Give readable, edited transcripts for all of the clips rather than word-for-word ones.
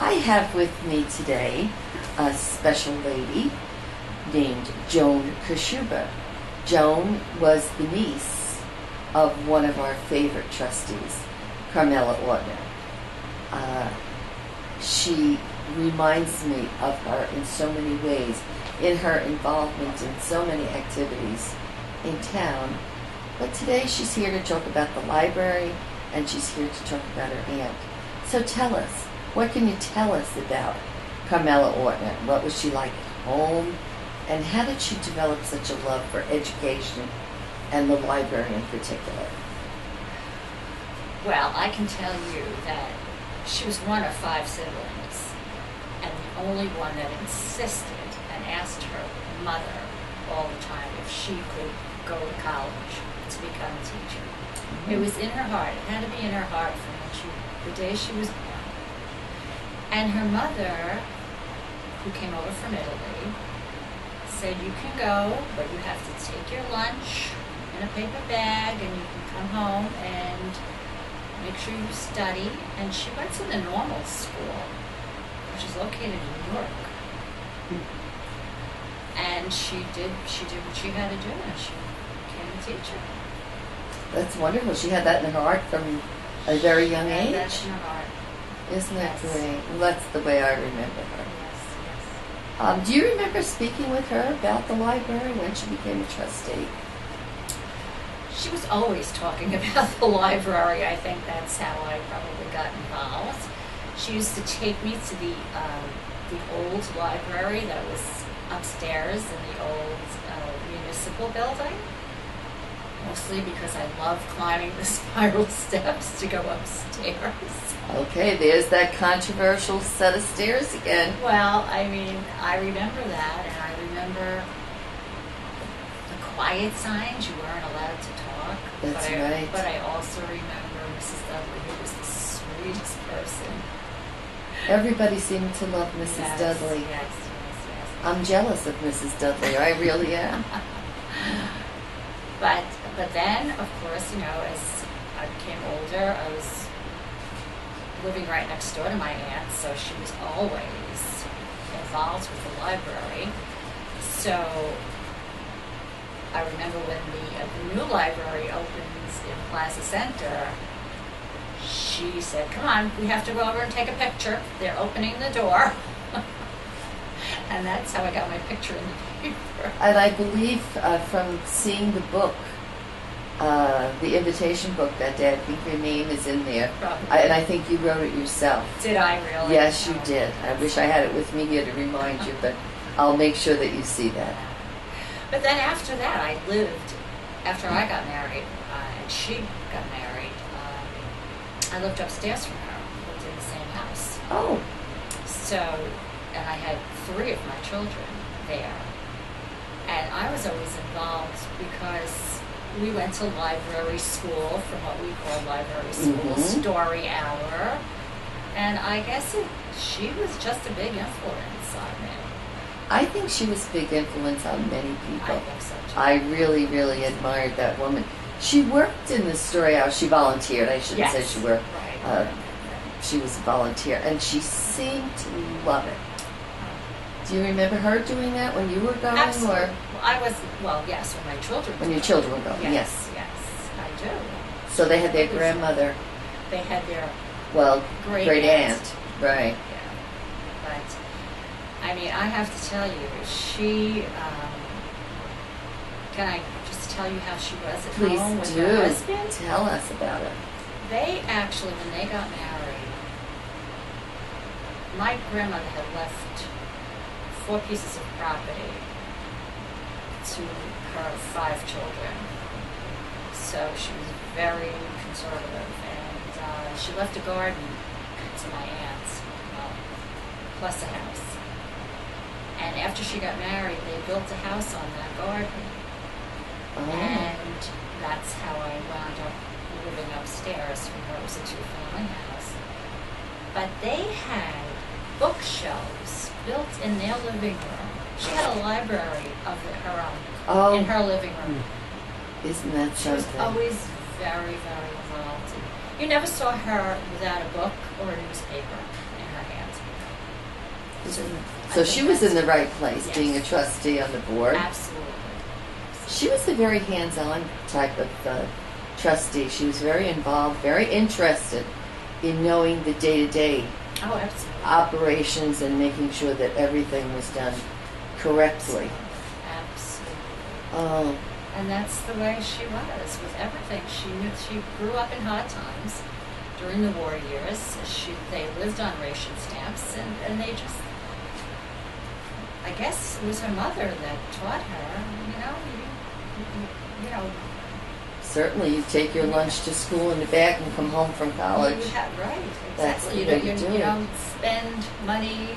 I have with me today a special lady named Joan Kashuba. Joan was the niece of one of our favorite trustees, Carmela Ortner. She reminds me of her in so many ways, in her involvement in so many activities in town. But today she's here to talk about the library, and she's here to talk about her aunt. So tell us, what can you tell us about Carmela Ortner? What was she like at home? And how did she develop such a love for education and the library in particular? Well, I can tell you that she was one of 5 siblings, and the only one that insisted and asked her mother all the time if she could go to college to become a teacher. It was in her heart. It had to be in her heart from the day she was born. And her mother, who came over from Italy, said, you can go, but you have to take your lunch in a paper bag, and you can come home and make sure you study. And she went to the normal school, which is located in New York. And she did what she had to do, and she became a teacher. That's wonderful. She had that in her heart from a very young age. That's in her heart. Isn't that Yes. great? Well, that's the way I remember her. Yes. Do you remember speaking with her about the library when she became a trustee? She was always talking about the library. I think that's how I probably got involved. She used to take me to the old library that was upstairs in the old municipal building, mostly because I love climbing the spiral steps to go upstairs. Okay, there's that controversial set of stairs again. Well, I mean, I remember that, and I remember the quiet signs. You weren't allowed to talk. That's right. But I also remember Mrs. Dudley, who was the sweetest person. Everybody seemed to love Mrs. Yes, Dudley. Yes. I'm jealous of Mrs. Dudley. I really am. But then, of course, as I became older, I was living right next door to my aunt, so she was always involved with the library. So I remember when the new library opens in Plaza Center, she said, come on, we have to go over and take a picture. They're opening the door. And that's how I got my picture in the paper. And I believe from seeing the book, the invitation book that day, I think your name is in there. Probably. And I think you wrote it yourself. Did I really? Yes, you did. I wish I had it with me here to remind you, but I'll make sure that you see that. But then after that, after I got married, and she got married, I lived upstairs from her, lived in the same house. Oh. So, and I had 3 of my children there. And I was always involved because we went to library school, from what we call library school, story hour. And I guess she was just a big influence on me. I think she was a big influence on many people. I think so too. I really, really admired that woman. She worked in the story house. She volunteered. I shouldn't say she worked. Right. She was a volunteer, and she seemed to love it. Do you remember her doing that when you were going? Absolutely. Or Yes, when my children were when your going. children were going? Yes, I do. So they had their grandmother, They had their great great aunt. Right. Yeah. But, I mean, I have to tell you, she, can I just tell you how she was at home with Please do. her husband? Tell us about her. They actually, when they got married, my grandmother had left 4 pieces of property to her 5 children. So she was very conservative, and she left a garden to my aunts, plus a house. And after she got married, they built a house on that garden. Oh. And that's how I wound up living upstairs from her. It was a 2-family house. But they had bookshelves built in their living room. She had a library of her own in her living room. Isn't that She was something? always very, very involved. You never saw her without a book or a newspaper in her hands. So she was in the right place, Yes. being a trustee on the board. Absolutely. She was a very hands-on type of trustee. She was very involved, very interested in knowing the day-to-day Oh, absolutely. operations and making sure that everything was done correctly. Absolutely. And that's the way she was with everything. She knew she grew up in hard times during the war years. They lived on ration stamps, and they just, I guess it was her mother that taught her, you know, Certainly, you take your lunch to school in the bag and come home from college. you have, right, That's exactly. the way you do You it. don't spend money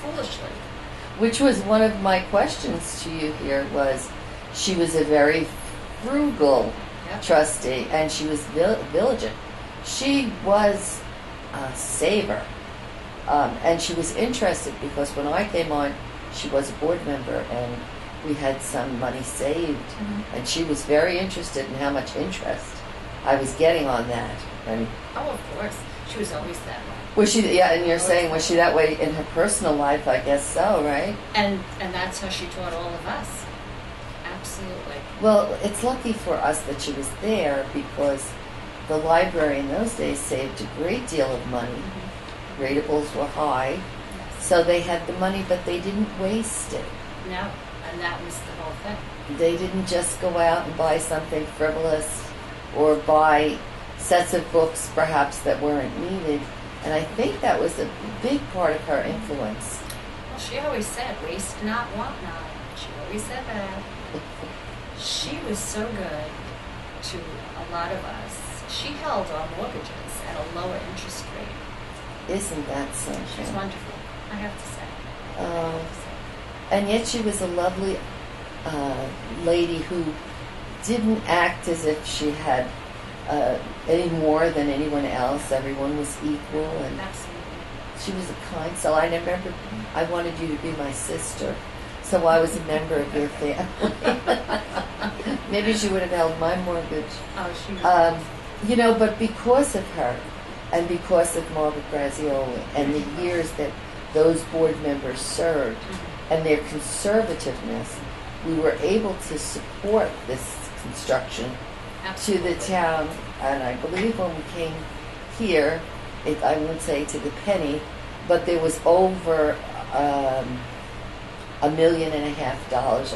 foolishly. Which was one of my questions to you here was, she was a very frugal Yep. trustee, and she was diligent. She was a saver, and she was interested because when I came on, she was a board member, and we had some money saved, Mhm. and she was very interested in how much interest I was getting on that. And Oh, of course. She was always that way. was she? Yeah, and you're saying, was she that way in her personal life? I guess so, right? And that's how she taught all of us. Absolutely. Well, it's lucky for us that she was there because the library in those days saved a great deal of money. Ratables were high, Yes. so they had the money, but they didn't waste it. No, and that was the whole thing. They didn't just go out and buy something frivolous or buy sets of books perhaps that weren't needed. And I think that was a big part of her influence. Well, she always said, waste not, want not. She always said that. She was so good to a lot of us. She held our mortgages at a lower interest rate. Isn't that She's something? wonderful, I have to say. And yet she was a lovely lady who didn't act as if she had any more than anyone else. Everyone was equal, and Absolutely. she was a kind soul. I remember I wanted you to be my sister, so I was a member of your family. Maybe she would have held my mortgage. Oh, she was. But because of her, and because of Margaret Grazioli, and the years that those board members served, and their conservativeness, we were able to support this construction to the Absolutely. town. And I believe when we came here, I won't say to the penny, but there was over $1.5 million,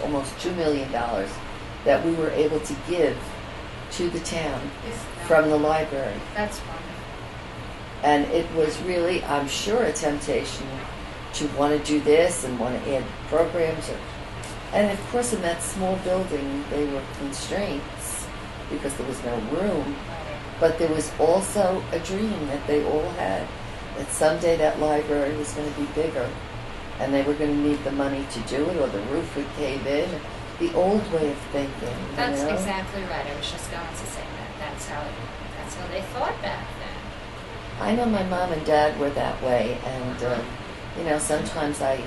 almost $2 million, that we were able to give to the town from the library. That's wonderful. And it was really, I'm sure, a temptation to want to do this and want to add programs. And of course, in that small building, there were constraints because there was no room. But there was also a dream that they all had, that someday that library was going to be bigger. And they were going to need the money to do it, or the roof would cave in. The old way of thinking. That's you know? exactly right. I was just going to say that. That's how they thought back then. I know my mom and dad were that way, and sometimes I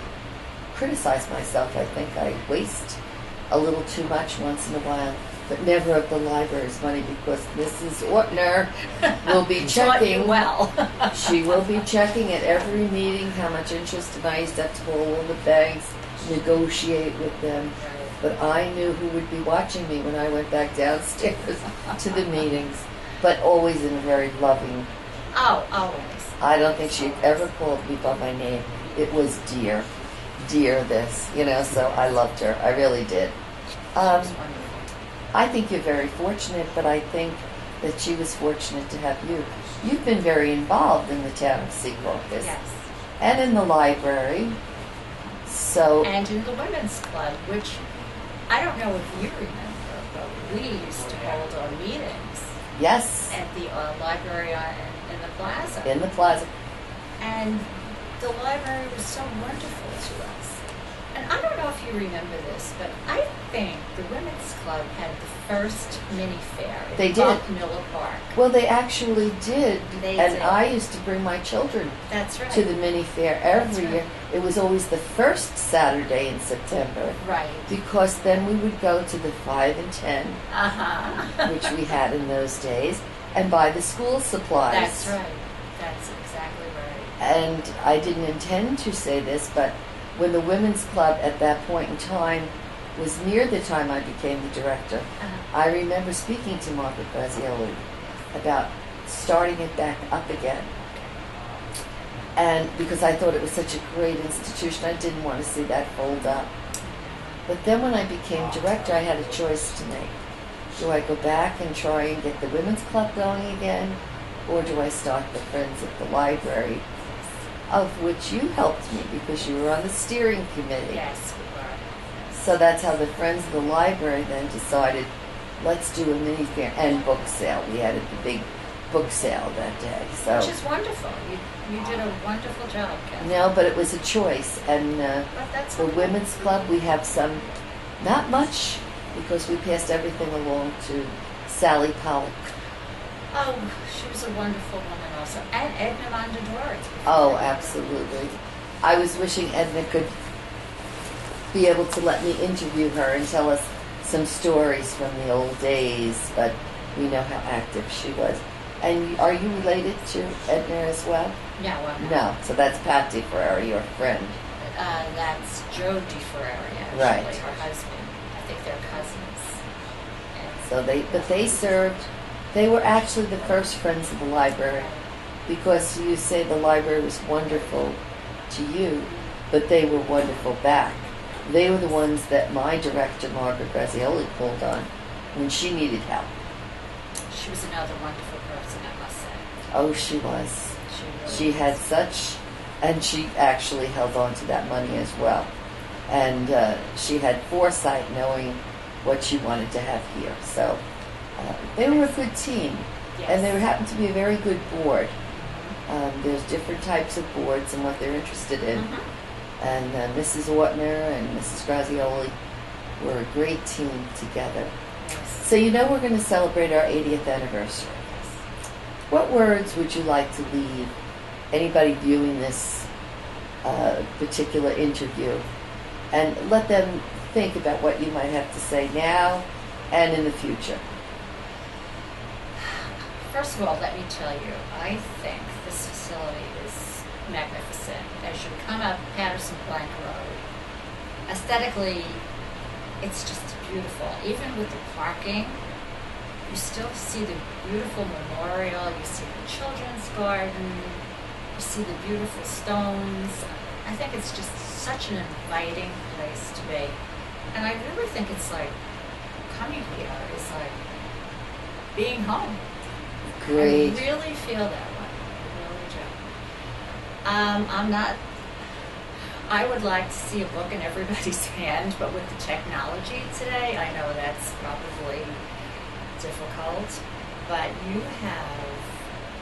criticize myself. I think I waste a little too much once in a while, but never of the library's money because Mrs. Ortner will be Taught you checking. well. She will be checking at every meeting how much interest, and I used to have to call all the banks, negotiate with them. But I knew who would be watching me when I went back downstairs to the meetings, but always in a very loving. Oh, always. I don't think she ever called me by my name. It was dear this, so I loved her. I really did. That's wonderful. I think you're very fortunate, but I think that she was fortunate to have you. You've been very involved in the town of Secaucus. Yes. And in the library. So, And in the women's club, which I don't know if you remember, but we used to hold our meetings yes, at the library in the plaza. in the plaza. And the library was so wonderful to us. And I don't know if you remember this, but I think the Women's Club had the first mini fair in They did. Buck Miller Park. Well, they actually did. They and did. I used to bring my children That's right. to the mini fair every That's year. right. It was always the first Saturday in September Right. because then we would go to the 5 and 10, Uh-huh. which we had in those days, and buy the school supplies. That's right. That's exactly right. and I didn't intend to say this, but when the women's club at that point in time was near the time I became the director, I remember speaking to Margaret Grazioli about starting it back up again. And because I thought it was such a great institution, I didn't want to see that fold up. But then when I became director, I had a choice to make. Do I go back and try and get the women's club going again? Or do I start the Friends of the Library, of which you helped me because you were on the steering committee? Yes, we were. So that's how the Friends of the Library then decided, let's do a mini fair and book sale. We had a big book sale that day. So Which is wonderful. You did a wonderful job, Kathy. no, but it was a choice. And But that's the okay. women's club, we have some, not much, because we passed everything along to Sally Pollock. Oh, she was a wonderful woman also. And Edna Mondadori. Oh, absolutely. I was wishing Edna could be able to let me interview her and tell us some stories from the old days, but we know how active she was. And are you related to Edna as well? No, I'm not. No, so that's Pat DeFerrari, your friend. That's Joe DeFerrari, actually, Right. her husband. I think they're cousins. And So they served, they were actually the first Friends of the Library, because you say the library was wonderful to you, but they were wonderful back. They were the ones that my director, Margaret Grazioli, called on when she needed help. she was another wonderful person, I must say. Oh, she was. She really She had was. such, and she actually held on to that money as well. And she had foresight knowing what she wanted to have here. So they were a good team. Yes. And there happened to be a very good board. Mhm. There's different types of boards and what they're interested in. Mhm. And Mrs. Ortner and Mrs. Grazioli were a great team together. Yes. So you know we're going to celebrate our 80th anniversary. What words would you like to leave anybody viewing this particular interview? And let them think about what you might have to say now and in the future. First of all, let me tell you, I think this facility is magnificent. As you come up Patterson Plank Road, aesthetically, it's just beautiful. Even with the parking, you still see the beautiful memorial, you see the children's garden, you see the beautiful stones. I think it's just such an inviting place to be. And I really think it's like, coming here is like being home. Great. I really feel that way. I really do. I'm not. I would like to see a book in everybody's hand, but with the technology today, I know that's probably difficult. But you have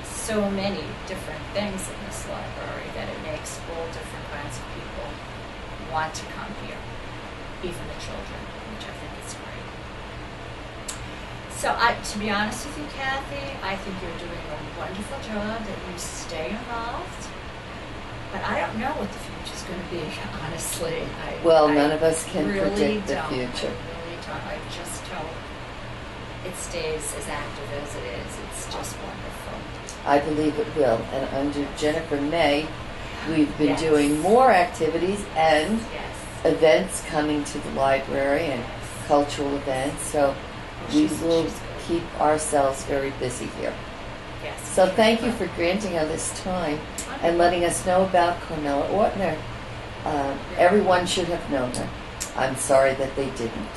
so many different things in this library that it makes all different kinds of people want to come here, even the children, which I think is great. So, to be honest with you, Kathy, I think you're doing a wonderful job, that you stay involved. But I don't know what the future's going to be, honestly. Well, I none of us can really predict the don't. future. I really don't. I just hope it stays as active as it is. It's just wonderful. I believe it will. And under Jennifer May, we've been Yes. doing more activities and Yes. events coming to the library and cultural events. So we will She's good. keep ourselves very busy here. Yes. So thank you for granting us this time and letting us know about Carmela Ortner. Everyone should have known her. I'm sorry that they didn't.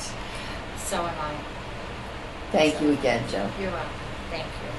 So am I. Thank you again, Joe. You're welcome. Thank you.